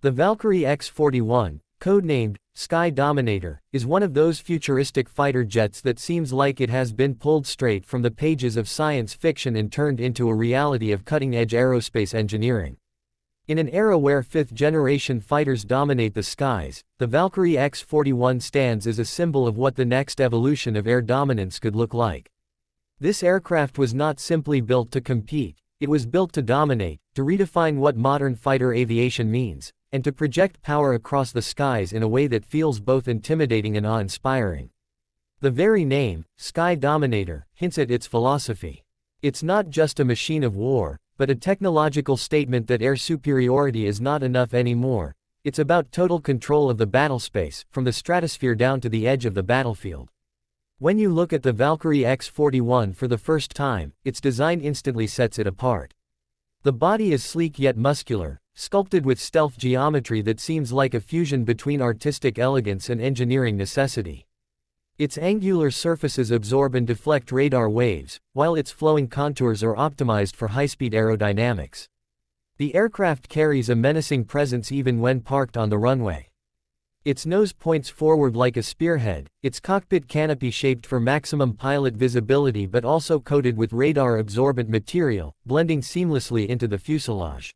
The Valkyrie X-41, codenamed Sky Dominator, is one of those futuristic fighter jets that seems like it has been pulled straight from the pages of science fiction and turned into a reality of cutting-edge aerospace engineering. In an era where fifth-generation fighters dominate the skies, the Valkyrie X-41 stands as a symbol of what the next evolution of air dominance could look like. This aircraft was not simply built to compete, it was built to dominate, to redefine what modern fighter aviation means, and to project power across the skies in a way that feels both intimidating and awe-inspiring. The very name, Sky Dominator, hints at its philosophy. It's not just a machine of war, but a technological statement that air superiority is not enough anymore. It's about total control of the battlespace, from the stratosphere down to the edge of the battlefield. When you look at the Valkyrie X-41 for the first time, its design instantly sets it apart. The body is sleek yet muscular, sculpted with stealth geometry that seems like a fusion between artistic elegance and engineering necessity. Its angular surfaces absorb and deflect radar waves, while its flowing contours are optimized for high-speed aerodynamics. The aircraft carries a menacing presence even when parked on the runway. Its nose points forward like a spearhead, its cockpit canopy shaped for maximum pilot visibility but also coated with radar-absorbent material, blending seamlessly into the fuselage.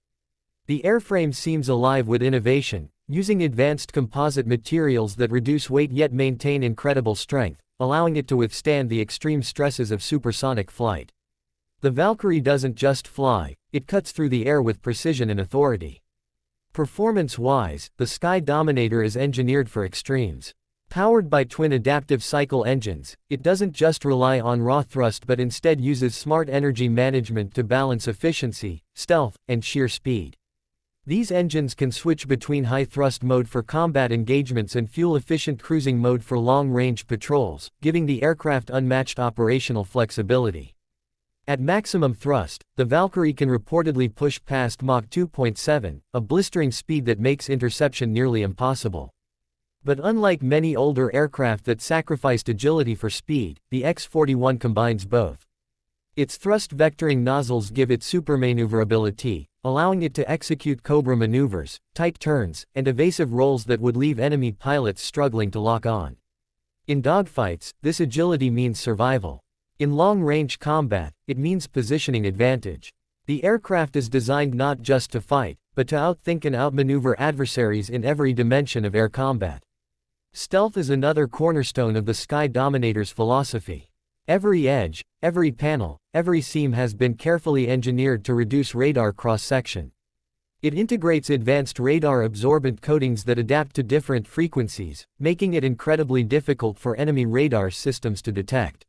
The airframe seems alive with innovation, using advanced composite materials that reduce weight yet maintain incredible strength, allowing it to withstand the extreme stresses of supersonic flight. The Valkyrie doesn't just fly, it cuts through the air with precision and authority. Performance-wise, the Sky Dominator is engineered for extremes. Powered by twin adaptive cycle engines, it doesn't just rely on raw thrust but instead uses smart energy management to balance efficiency, stealth, and sheer speed. These engines can switch between high-thrust mode for combat engagements and fuel-efficient cruising mode for long-range patrols, giving the aircraft unmatched operational flexibility. At maximum thrust, the Valkyrie can reportedly push past Mach 2.7, a blistering speed that makes interception nearly impossible. But unlike many older aircraft that sacrificed agility for speed, the X-41 combines both. Its thrust vectoring nozzles give it super maneuverability, allowing it to execute Cobra maneuvers, tight turns, and evasive rolls that would leave enemy pilots struggling to lock on. In dogfights, this agility means survival. In long-range combat, it means positioning advantage. The aircraft is designed not just to fight, but to outthink and outmaneuver adversaries in every dimension of air combat. Stealth is another cornerstone of the Sky Dominator's philosophy. Every edge, every panel, every seam has been carefully engineered to reduce radar cross-section. It integrates advanced radar-absorbent coatings that adapt to different frequencies, making it incredibly difficult for enemy radar systems to detect.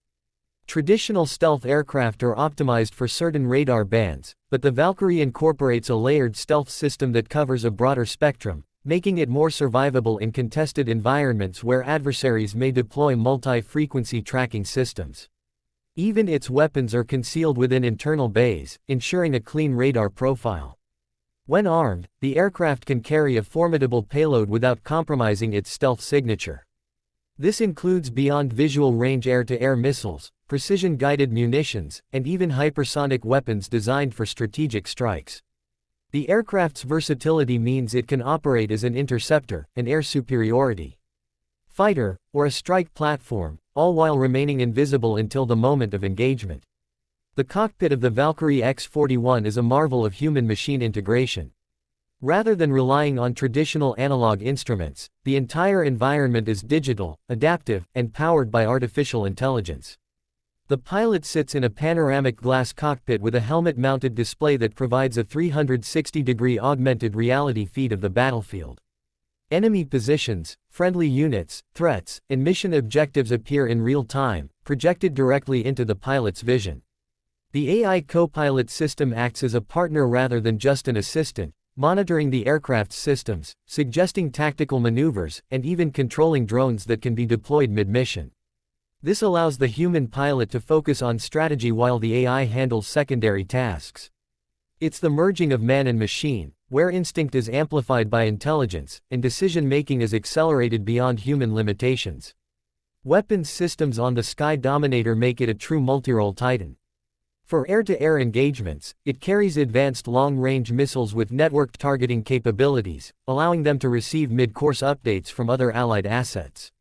Traditional stealth aircraft are optimized for certain radar bands, but the Valkyrie incorporates a layered stealth system that covers a broader spectrum, making it more survivable in contested environments where adversaries may deploy multi-frequency tracking systems. Even its weapons are concealed within internal bays, ensuring a clean radar profile. When armed, the aircraft can carry a formidable payload without compromising its stealth signature. This includes beyond visual range air-to-air missiles, precision-guided munitions, and even hypersonic weapons designed for strategic strikes. The aircraft's versatility means it can operate as an interceptor, an air superiority fighter, or a strike platform, all while remaining invisible until the moment of engagement. The cockpit of the Valkyrie X-41 is a marvel of human-machine integration. Rather than relying on traditional analog instruments, the entire environment is digital, adaptive, and powered by artificial intelligence. The pilot sits in a panoramic glass cockpit with a helmet-mounted display that provides a 360-degree augmented reality feed of the battlefield. Enemy positions, friendly units, threats, and mission objectives appear in real time, projected directly into the pilot's vision. The AI co-pilot system acts as a partner rather than just an assistant, monitoring the aircraft's systems, suggesting tactical maneuvers, and even controlling drones that can be deployed mid-mission. This allows the human pilot to focus on strategy while the AI handles secondary tasks. It's the merging of man and machine, where instinct is amplified by intelligence, and decision-making is accelerated beyond human limitations. Weapons systems on the Sky Dominator make it a true multi-role titan. For air-to-air engagements, it carries advanced long-range missiles with networked targeting capabilities, allowing them to receive mid-course updates from other allied assets.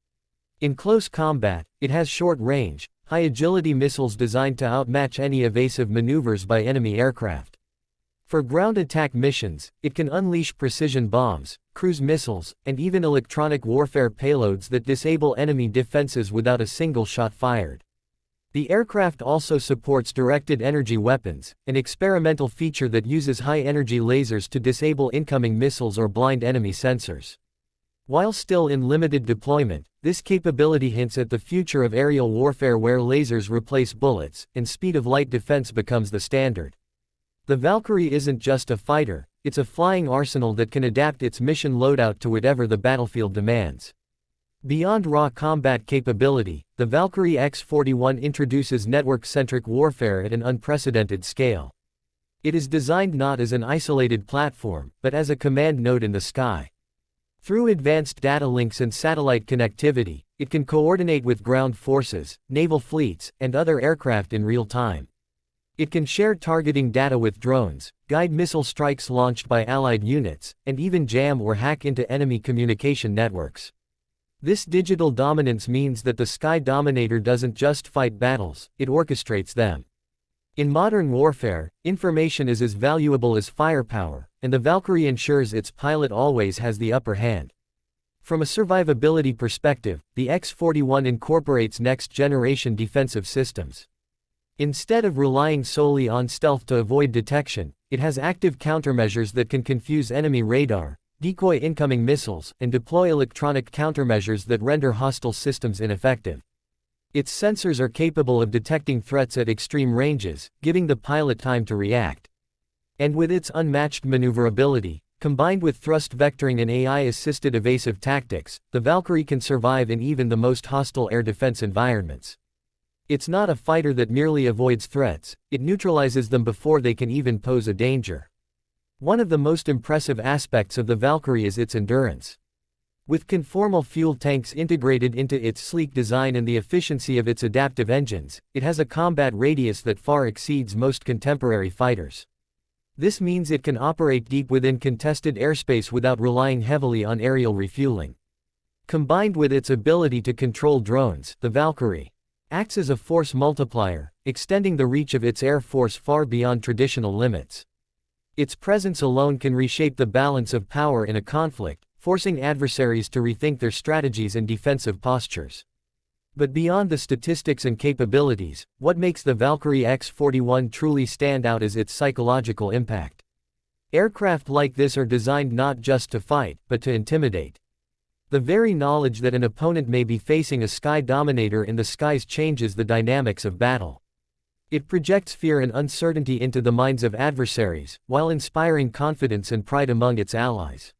In close combat, it has short-range, high-agility missiles designed to outmatch any evasive maneuvers by enemy aircraft. For ground attack missions, it can unleash precision bombs, cruise missiles, and even electronic warfare payloads that disable enemy defenses without a single shot fired. The aircraft also supports directed energy weapons, an experimental feature that uses high-energy lasers to disable incoming missiles or blind enemy sensors. While still in limited deployment, this capability hints at the future of aerial warfare where lasers replace bullets, and speed-of-light defense becomes the standard. The Valkyrie isn't just a fighter, it's a flying arsenal that can adapt its mission loadout to whatever the battlefield demands. Beyond raw combat capability, the Valkyrie X-41 introduces network-centric warfare at an unprecedented scale. It is designed not as an isolated platform, but as a command node in the sky. Through advanced data links and satellite connectivity, it can coordinate with ground forces, naval fleets, and other aircraft in real time. It can share targeting data with drones, guide missile strikes launched by allied units, and even jam or hack into enemy communication networks. This digital dominance means that the Sky Dominator doesn't just fight battles, it orchestrates them. In modern warfare, information is as valuable as firepower, and the Valkyrie ensures its pilot always has the upper hand. From a survivability perspective, the X-41 incorporates next-generation defensive systems. Instead of relying solely on stealth to avoid detection, it has active countermeasures that can confuse enemy radar, decoy incoming missiles, and deploy electronic countermeasures that render hostile systems ineffective. Its sensors are capable of detecting threats at extreme ranges, giving the pilot time to react. And with its unmatched maneuverability, combined with thrust vectoring and AI-assisted evasive tactics, the Valkyrie can survive in even the most hostile air defense environments. It's not a fighter that merely avoids threats, it neutralizes them before they can even pose a danger. One of the most impressive aspects of the Valkyrie is its endurance. With conformal fuel tanks integrated into its sleek design and the efficiency of its adaptive engines, it has a combat radius that far exceeds most contemporary fighters. This means it can operate deep within contested airspace without relying heavily on aerial refueling. Combined with its ability to control drones, the Valkyrie acts as a force multiplier, extending the reach of its air force far beyond traditional limits. Its presence alone can reshape the balance of power in a conflict, forcing adversaries to rethink their strategies and defensive postures. But beyond the statistics and capabilities, what makes the Valkyrie X-41 truly stand out is its psychological impact. Aircraft like this are designed not just to fight, but to intimidate. The very knowledge that an opponent may be facing a Sky Dominator in the skies changes the dynamics of battle. It projects fear and uncertainty into the minds of adversaries, while inspiring confidence and pride among its allies.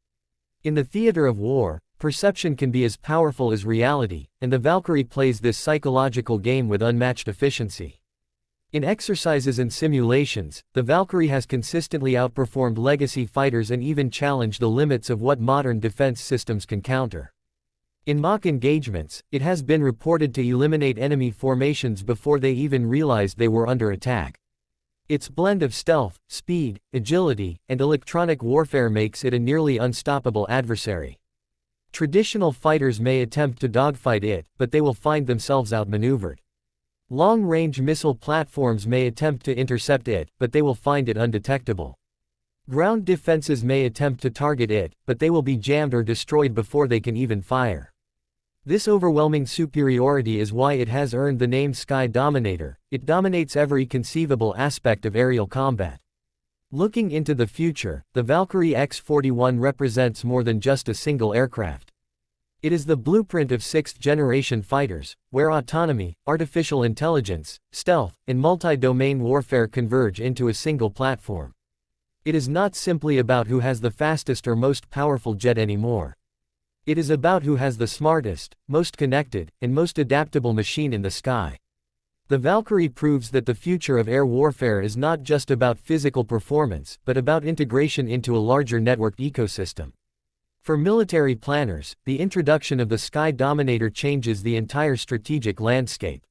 In the theater of war, perception can be as powerful as reality, and the Valkyrie plays this psychological game with unmatched efficiency. In exercises and simulations, the Valkyrie has consistently outperformed legacy fighters and even challenged the limits of what modern defense systems can counter. In mock engagements, it has been reported to eliminate enemy formations before they even realized they were under attack. Its blend of stealth, speed, agility, and electronic warfare makes it a nearly unstoppable adversary. Traditional fighters may attempt to dogfight it, but they will find themselves outmaneuvered. Long-range missile platforms may attempt to intercept it, but they will find it undetectable. Ground defenses may attempt to target it, but they will be jammed or destroyed before they can even fire. This overwhelming superiority is why it has earned the name Sky Dominator. It dominates every conceivable aspect of aerial combat. Looking into the future, the Valkyrie X-41 represents more than just a single aircraft. It is the blueprint of sixth-generation fighters, where autonomy, artificial intelligence, stealth, and multi-domain warfare converge into a single platform. It is not simply about who has the fastest or most powerful jet anymore. It is about who has the smartest, most connected, and most adaptable machine in the sky. The Valkyrie proves that the future of air warfare is not just about physical performance, but about integration into a larger networked ecosystem. For military planners, the introduction of the Sky Dominator changes the entire strategic landscape.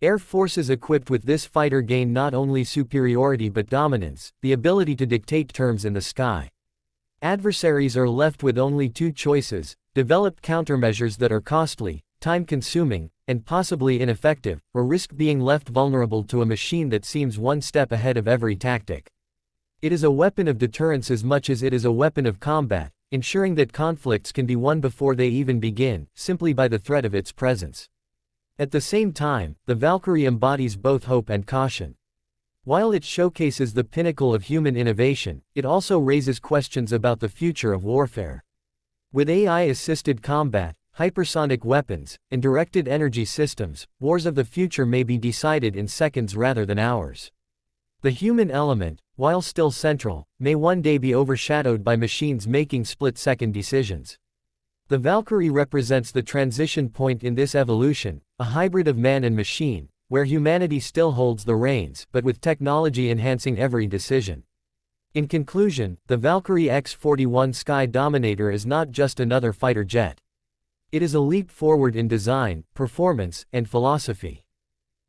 Air forces equipped with this fighter gain not only superiority but dominance, the ability to dictate terms in the sky. Adversaries are left with only two choices: develop countermeasures that are costly, time-consuming, and possibly ineffective, or risk being left vulnerable to a machine that seems one step ahead of every tactic. It is a weapon of deterrence as much as it is a weapon of combat, ensuring that conflicts can be won before they even begin, simply by the threat of its presence. At the same time, the Valkyrie embodies both hope and caution. While it showcases the pinnacle of human innovation, it also raises questions about the future of warfare. With AI-assisted combat, hypersonic weapons, and directed energy systems, wars of the future may be decided in seconds rather than hours. The human element, while still central, may one day be overshadowed by machines making split-second decisions. The Valkyrie represents the transition point in this evolution, a hybrid of man and machine, where humanity still holds the reins, but with technology enhancing every decision. In conclusion, the Valkyrie X-41 Sky Dominator is not just another fighter jet. It is a leap forward in design, performance, and philosophy.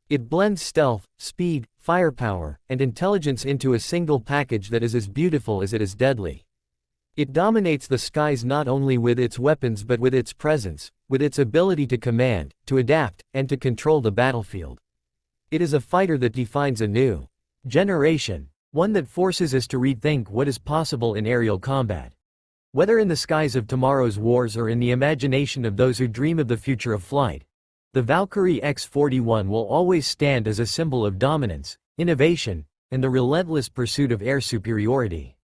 It blends stealth, speed, firepower, and intelligence into a single package that is as beautiful as it is deadly. It dominates the skies not only with its weapons but with its presence, with its ability to command, to adapt, and to control the battlefield. It is a fighter that defines a new generation, one that forces us to rethink what is possible in aerial combat. Whether in the skies of tomorrow's wars or in the imagination of those who dream of the future of flight, the Valkyrie X-41 will always stand as a symbol of dominance, innovation, and the relentless pursuit of air superiority.